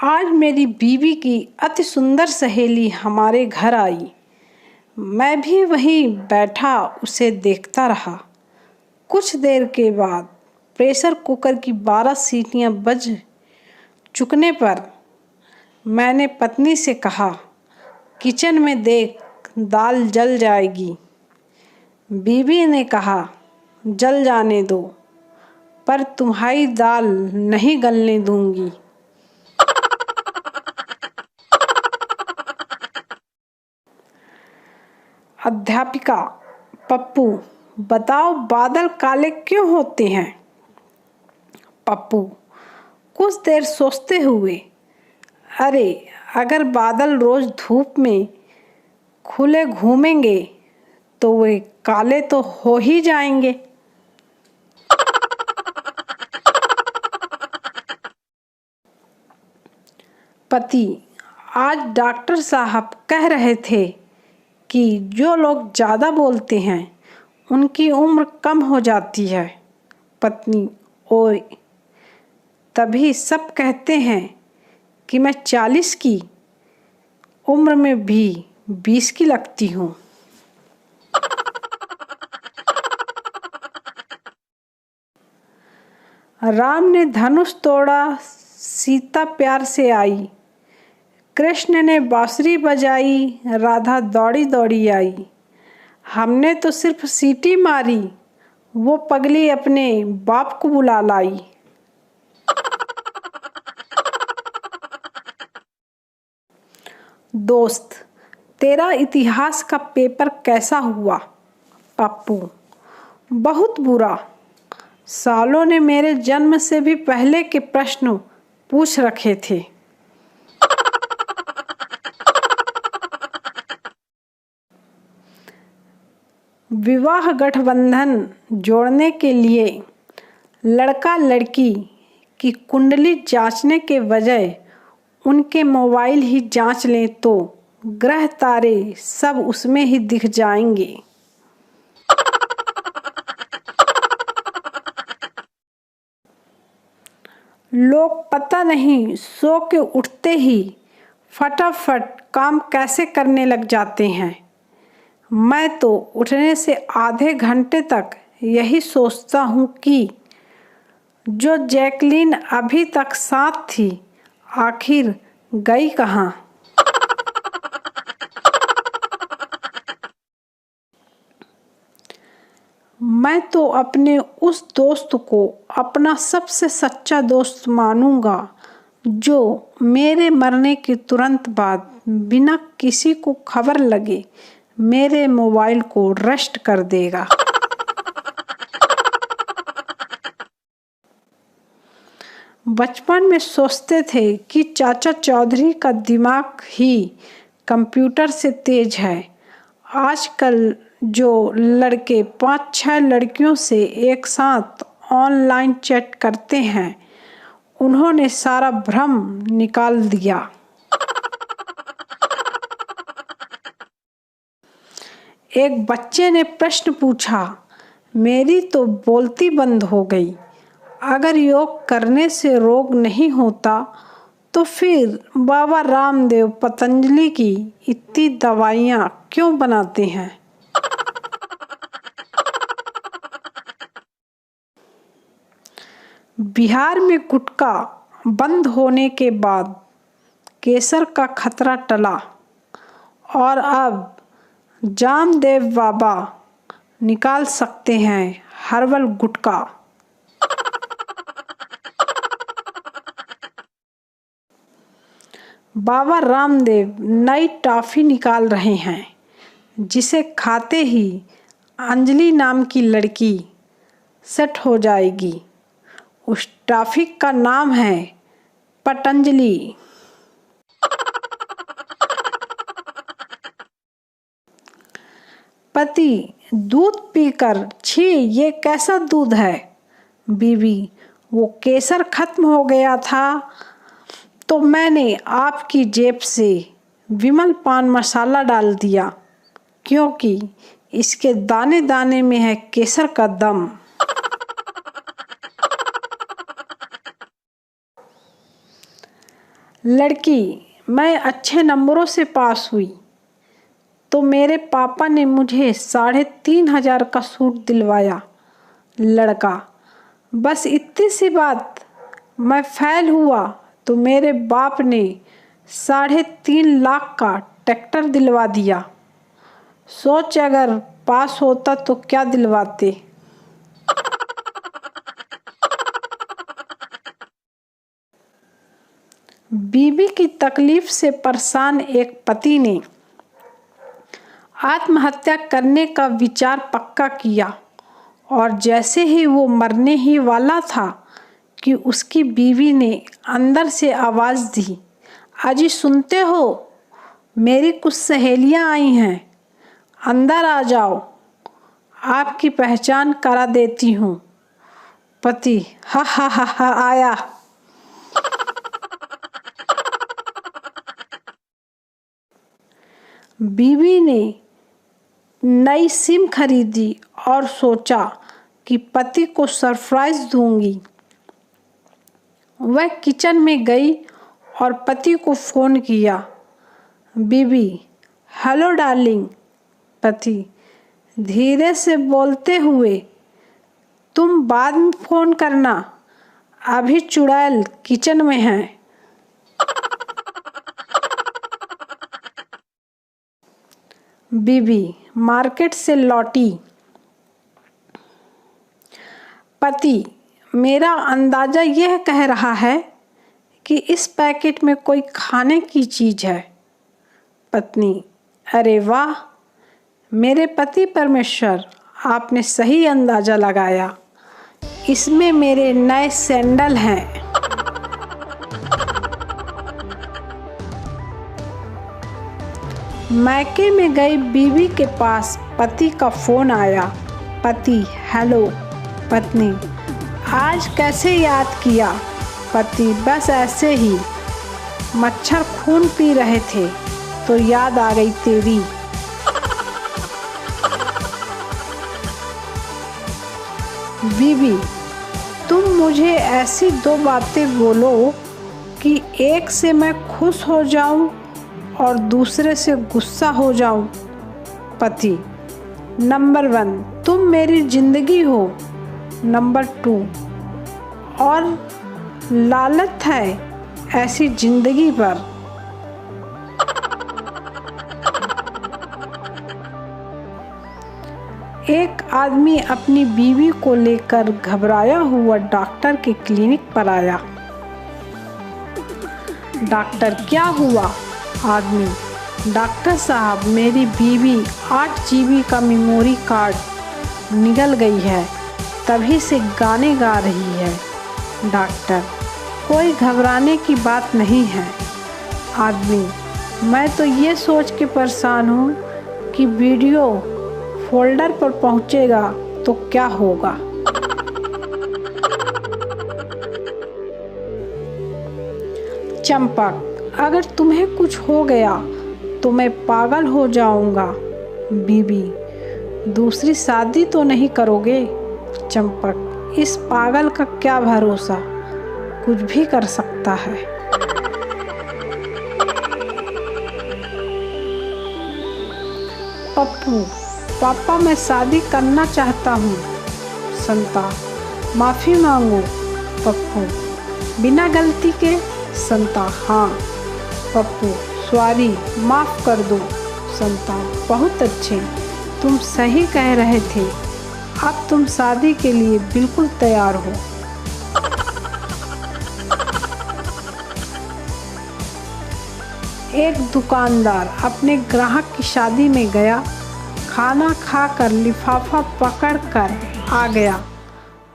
आज मेरी बीवी की अति सुंदर सहेली हमारे घर आई। मैं भी वहीं बैठा उसे देखता रहा। कुछ देर के बाद प्रेशर कुकर की 12 सीटियां बज चुकने पर मैंने पत्नी से कहा, किचन में देख, दाल जल जाएगी। बीवी ने कहा, जल जाने दो, पर तुम्हारी दाल नहीं गलने दूंगी। अध्यापिका, पप्पू, बताओ बादल काले क्यों होते हैं? पप्पू कुछ देर सोचते हुए, अरे अगर बादल रोज धूप में खुले घूमेंगे तो वे काले तो हो ही जाएंगे। पति, आज डॉक्टर साहब कह रहे थे कि जो लोग ज़्यादा बोलते हैं उनकी उम्र कम हो जाती है। पत्नी, ओए, तभी सब कहते हैं कि मैं 40 की उम्र में भी 20 की लगती हूँ। राम ने धनुष तोड़ा, सीता प्यार से आई। कृष्ण ने बांसुरी बजाई, राधा दौड़ी दौड़ी आई। हमने तो सिर्फ सीटी मारी, वो पगली अपने बाप को बुला लाई। दोस्त, तेरा इतिहास का पेपर कैसा हुआ? पप्पू, बहुत बुरा। सालों ने मेरे जन्म से भी पहले के प्रश्न पूछ रखे थे। विवाह गठबंधन जोड़ने के लिए लड़का लड़की की कुंडली जांचने के बजाय उनके मोबाइल ही जांच लें तो ग्रह तारे सब उसमें ही दिख जाएंगे। लोग पता नहीं सो के उठते ही फटाफट काम कैसे करने लग जाते हैं। मैं तो उठने से आधे घंटे तक यही सोचता हूँ कि जो जैकलीन अभी तक साथ थी आखिर गई कहाँ। मैं तो अपने उस दोस्त को अपना सबसे सच्चा दोस्त मानूंगा जो मेरे मरने के तुरंत बाद बिना किसी को खबर लगे मेरे मोबाइल को रस्ट कर देगा। बचपन में सोचते थे कि चाचा चौधरी का दिमाग ही कंप्यूटर से तेज है। आजकल जो लड़के 5-6 लड़कियों से एक साथ ऑनलाइन चैट करते हैं, उन्होंने सारा भ्रम निकाल दिया। एक बच्चे ने प्रश्न पूछा, मेरी तो बोलती बंद हो गई। अगर योग करने से रोग नहीं होता तो फिर बाबा रामदेव पतंजलि की इतनी दवाइयाँ क्यों बनाते हैं? बिहार में गुटखा बंद होने के बाद केसर का खतरा टला और अब जामदेव बाबा निकाल सकते हैं हर्बल गुटखा। बाबा रामदेव नई टॉफी निकाल रहे हैं जिसे खाते ही अंजलि नाम की लड़की सेट हो जाएगी। उस टॉफी का नाम है पतंजलि। पति, दूध पीकर, छी ये कैसा दूध है? बीवी, वो केसर खत्म हो गया था तो मैंने आपकी जेब से विमल पान मसाला डाल दिया, क्योंकि इसके दाने दाने में है केसर का दम। लड़की, मैं अच्छे नंबरों से पास हुई तो मेरे पापा ने मुझे 3,500 का सूट दिलवाया। लड़का, बस इतनी सी बात। मैं फेल हुआ तो मेरे बाप ने 3.5 लाख का ट्रैक्टर दिलवा दिया। सोच, अगर पास होता तो क्या दिलवाते। बीवी की तकलीफ से परेशान एक पति ने आत्महत्या करने का विचार पक्का किया और जैसे ही वो मरने ही वाला था कि उसकी बीवी ने अंदर से आवाज़ दी, अजी सुनते हो, मेरी कुछ सहेलियां आई हैं, अंदर आ जाओ, आपकी पहचान करा देती हूँ। पति, हा हा हा हा, आया। बीवी ने नई सिम खरीदी और सोचा कि पति को सरप्राइज दूंगी। वह किचन में गई और पति को फ़ोन किया। बीवी, हेलो डार्लिंग। पति, धीरे से बोलते हुए, तुम बाद में फ़ोन करना, अभी चुड़ैल किचन में है। बीवी मार्केट से लौटी। पति, मेरा अंदाज़ा यह कह रहा है कि इस पैकेट में कोई खाने की चीज़ है। पत्नी, अरे वाह मेरे पति परमेश्वर, आपने सही अंदाज़ा लगाया, इसमें मेरे नए सैंडल हैं। मायके में गई बीवी के पास पति का फ़ोन आया। पति, हेलो। पत्नी, आज कैसे याद किया। पति, बस ऐसे ही, मच्छर खून पी रहे थे तो याद आ गई तेरी। बीवी, तुम मुझे ऐसी 2 बातें बोलो कि एक से मैं खुश हो जाऊं और दूसरे से गुस्सा हो जाऊं। पति, नंबर 1, तुम मेरी जिंदगी हो। नंबर 2, और लालच है ऐसी जिंदगी पर। एक आदमी अपनी बीवी को लेकर घबराया हुआ डॉक्टर के क्लिनिक पर आया। डॉक्टर, क्या हुआ। आदमी, डॉक्टर साहब, मेरी बीवी 8 GB का मेमोरी कार्ड निगल गई है, तभी से गाने गा रही है। डॉक्टर, कोई घबराने की बात नहीं है। आदमी, मैं तो ये सोच के परेशान हूँ कि वीडियो फोल्डर पर पहुँचेगा तो क्या होगा। चंपक, अगर तुम्हें कुछ हो गया तो मैं पागल हो जाऊंगा। बीबी, दूसरी शादी तो नहीं करोगे। चंपक, इस पागल का क्या भरोसा, कुछ भी कर सकता है। पप्पू, पापा मैं शादी करना चाहता हूँ। संता, माफ़ी मांगो। पप्पू, बिना गलती के। संता, हाँ। पप्पू, सॉरी, माफ़ कर दो। संता, बहुत अच्छे, तुम सही कह रहे थे, अब तुम शादी के लिए बिल्कुल तैयार हो। एक दुकानदार अपने ग्राहक की शादी में गया, खाना खाकर लिफाफा पकड़कर आ गया।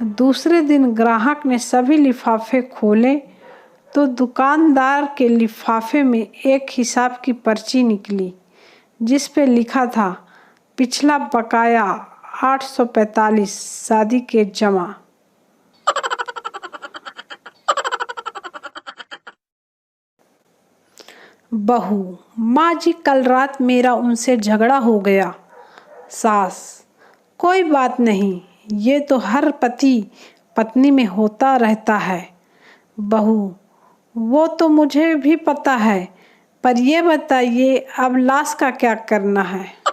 दूसरे दिन ग्राहक ने सभी लिफाफे खोले तो दुकानदार के लिफाफे में एक हिसाब की पर्ची निकली जिस पे लिखा था, पिछला बकाया 845 शादी के जमा। बहू, माँ जी कल रात मेरा उनसे झगड़ा हो गया। सास, कोई बात नहीं, ये तो हर पति पत्नी में होता रहता है। बहू, वो तो मुझे भी पता है, पर ये बताइए अब लाश का क्या करना है?